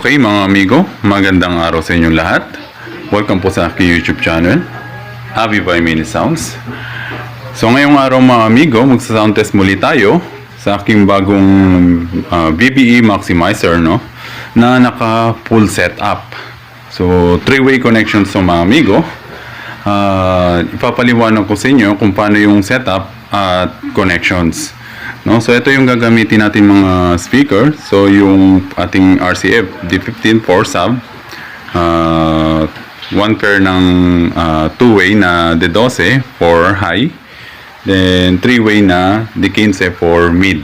Okay mga amigo, magandang araw sa inyong lahat. Welcome po sa aking YouTube channel, Avi by Mini Sounds. So ngayong araw mga amigo, magsa-sound test muli tayo sa aking bagong BBE Maximizer, no, na naka full setup. So 3-way connections so mga amigo. Ipapaliwanag ko sa inyo kung paano yung setup at connections. No, so ito yung gagamitin natin mga speaker. So yung ating RCF D15 4 sub, one pair ng 2-way na D12 for high, then 3-way na D15 for mid.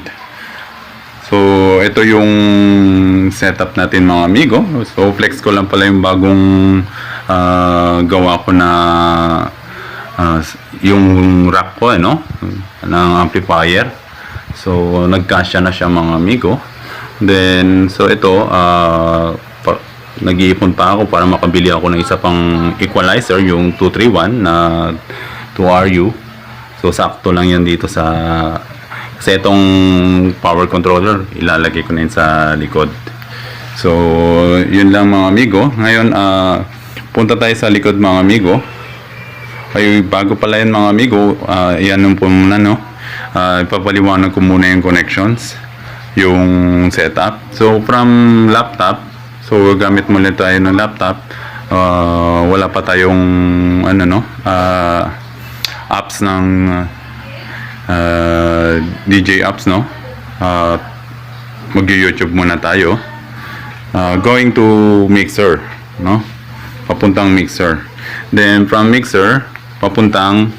So ito yung setup natin mga amigo. So flex ko lang pala yung bagong gawa ko na yung rack ko, no, ng amplifier. So nagkasya na siya mga amigo. Then so ito nag-iipon pa ako para makabili ako ng isa pang equalizer, yung 231 na 2RU. So sakto lang yan dito sa, kasi itong power controller ilalagay ko na yun sa likod. So yun lang mga amigo. Ngayon punta tayo sa likod mga amigo. Ay, bago pala yan mga amigo, yan po muna, no. Ipapaliwanag ko muna yung connections, yung setup. So from laptop, so gamit muna tayo ng laptop. Wala pa tayong apps ng DJ apps, no. Mag-YouTube muna tayo. Going to mixer, no, papuntang mixer. Then from mixer papuntang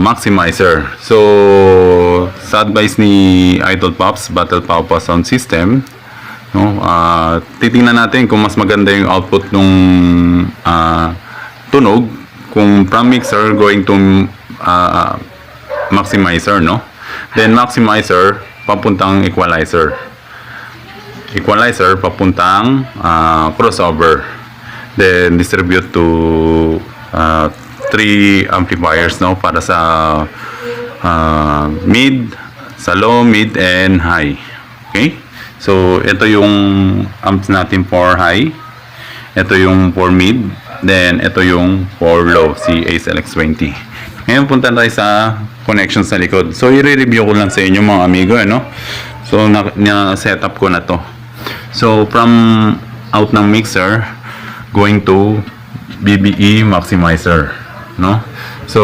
maximizer. So sa advice ni Idol Pops, Battle Papa Sound System, no, titingnan natin kung mas maganda yung output nung tunog kung from mixer going to maximizer, no. Then maximizer papuntang equalizer, equalizer papuntang crossover, then distribute to 3 amplifiers, no, para sa mid, sa low, mid, and high. Okay? So ito yung amps natin for high, ito yung for mid, then ito yung for low, si Ace LX20. Ngayon punta tayo sa connections sa likod. So i-review ko lang sa inyo mga amigo, no. So na-setup ko na to. So from out ng mixer going to BBE Maximizer, no. So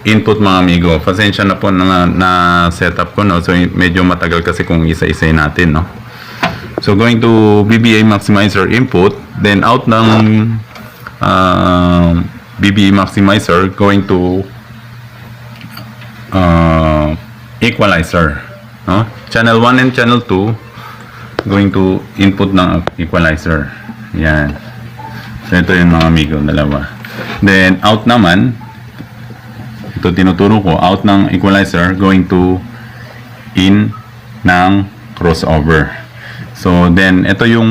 input mga amigo, pasensya na po na setup ko, no. So medyo matagal kasi kung isa-isay natin, no. So going to BBE Maximizer input, then out ng BBE Maximizer going to equalizer, no. Channel 1 and channel 2 going to input ng equalizer. Yan. So ito yung mga amigo, dalawa. Then out naman, ito tinuturo ko, out ng equalizer going to in ng crossover. So then ito yung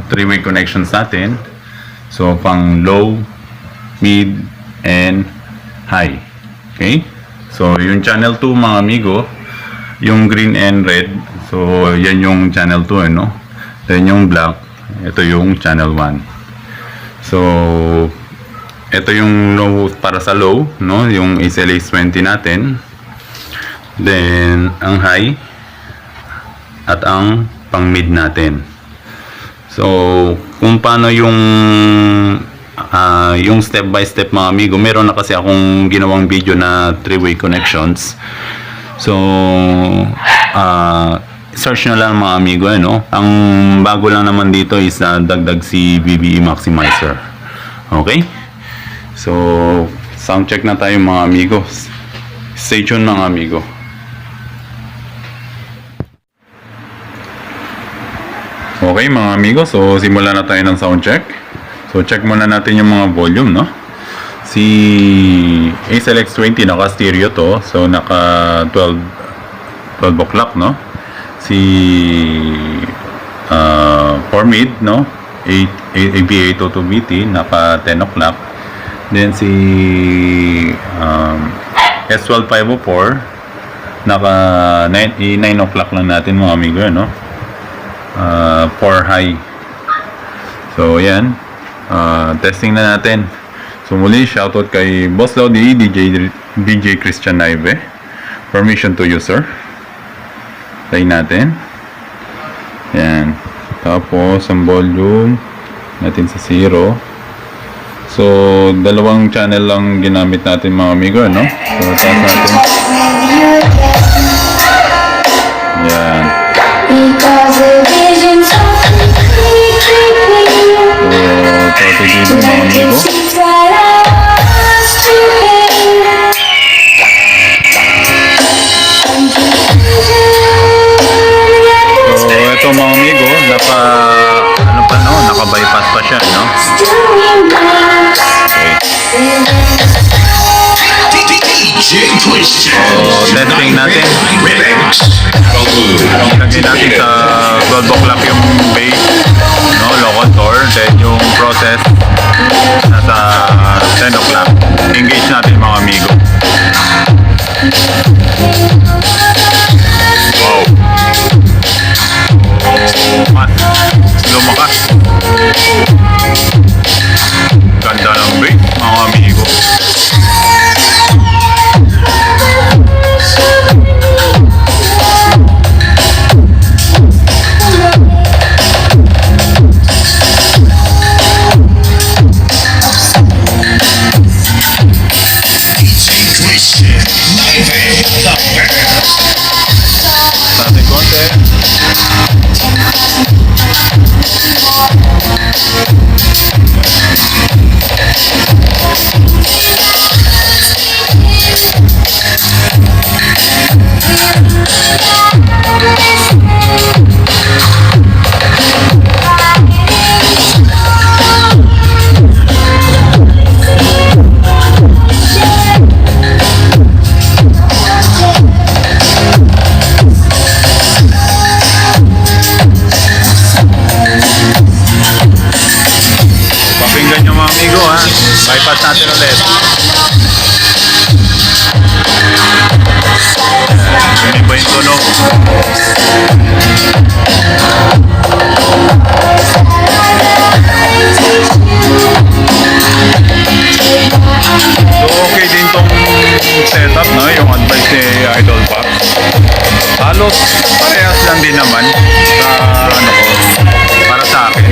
3-way connections natin. So pang low, mid, and high. Okay? So yung channel 2 mga amigo, yung green and red, so yan yung channel 2, no. Then yung black, ito yung channel 1. So ito yung low para sa low, no, yung SLX20 natin. Then ang high at ang pang mid natin. So kung paano yung step by step mga amigo, meron na kasi akong ginawang video na 3-way connections. So search na lang mga amigo, no. Ang bago lang naman dito is dagdag si BBE Maximizer. Okay? So sound check na tayo mga amigo. Stay tuned mga amigo. Okay mga amigo, so simulan na tayo ng sound check. So check muna natin yung mga volume, no. Si Ace LX20 naka stereo to, so naka 12 o'clock, no. Si for mid, no, AB802BT naka 10 o'clock. Then si S12504 naka 9 o'clock lang natin mga amigo, no. 4 high. So yan, testing na natin. So muli, shoutout kay Boss Lodi, DJ Christian Naive. Permission to you, sir. Play natin. Yan. Tapos ang volume natin sa 0. So dalawang channel lang ginamit natin mga amigo, no? So taas natin. Yan. So 30 dito mga amigo. So ito mga amigo, naka-bypass pa siya, no? So testing natin. Lagay natin sa gold clock yung bass, no? Low contour. Then yung process nasa 10 o'clock. Engage natin mga amigo. Wow. Mas lumakas. Ganda ng bass mga amigo. Natin konti. Pakinggan nyo mga amigo, ha. Bypass natin ulit. Ganyan ba yung tunog? So okay din tong setup, no? Yung advice ni Idol Pop. Halos parehas lang din naman sa ano ko, para sa akin.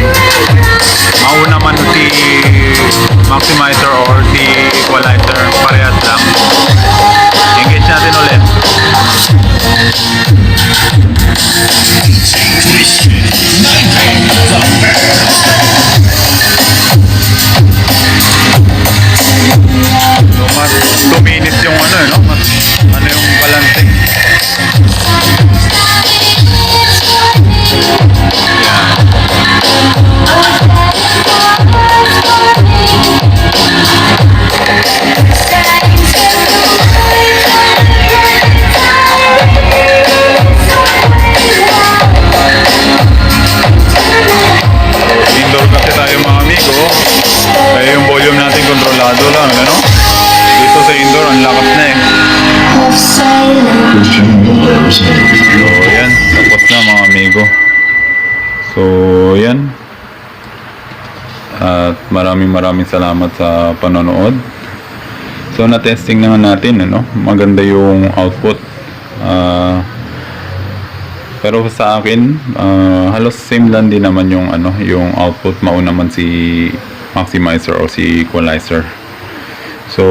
Mauna man si maximizer or si equalizer, parehas lang. Engage natin ulit. So mas 2 minutes yung ano, no? Mas ano yung balancing. Indoor kasi tayo mga amigo, kaya yung volume natin kontrolado lang, ano? Dito sa indoor, ang lakas na eh. So yan, tapos na mga amigo. So yan. At maraming salamat sa panonood. So na-testing naman natin, ano? Maganda yung output. Pero sa akin, halos same lang din naman yung ano, yung output. Mauna man si maximizer o si equalizer. So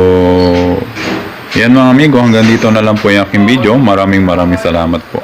yan mga amigo, hanggang dito na lang po yung aking video. Maraming salamat po.